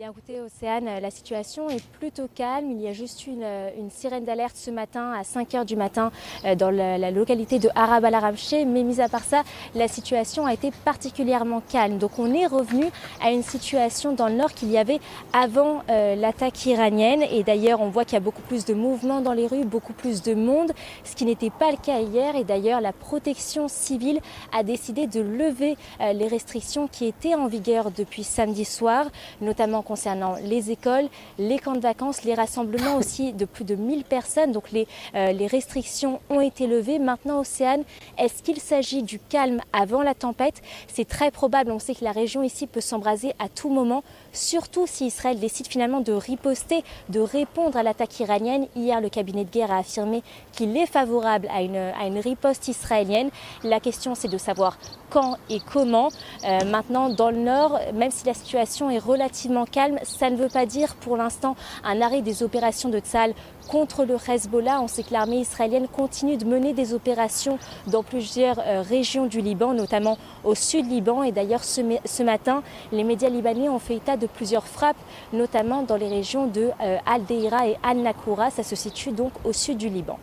Bien écoutez, Océane, la situation est plutôt calme. Il y a juste une sirène d'alerte ce matin à 5 heures du matin dans la localité de Harab al-Arabché. Mais mis à part ça, la situation a été particulièrement calme. Donc on est revenu à une situation dans le nord qu'il y avait avant l'attaque iranienne. Et d'ailleurs, on voit qu'il y a beaucoup plus de mouvements dans les rues, beaucoup plus de monde, ce qui n'était pas le cas hier. Et d'ailleurs, la protection civile a décidé de lever les restrictions qui étaient en vigueur depuis samedi soir, notamment concernant les écoles, les camps de vacances, les rassemblements aussi de plus de 1000 personnes. Donc les restrictions ont été levées. Maintenant, Océane, est-ce qu'il s'agit du calme avant la tempête? C'est très probable. On sait que la région ici peut s'embraser à tout moment, surtout si Israël décide finalement de riposter, de répondre à l'attaque iranienne. Hier, le cabinet de guerre a affirmé qu'il est favorable à une riposte israélienne. La question, c'est de savoir quand et comment. Maintenant, dans le nord, même si la situation est relativement calme, ça ne veut pas dire pour l'instant un arrêt des opérations de Tsahal contre le Hezbollah. On sait que l'armée israélienne continue de mener des opérations dans plusieurs régions du Liban, notamment au sud Liban. Et d'ailleurs, ce matin, les médias libanais ont fait état de plusieurs frappes, notamment dans les régions de Al-Deira et Al-Nakoura. Ça se situe donc au sud du Liban.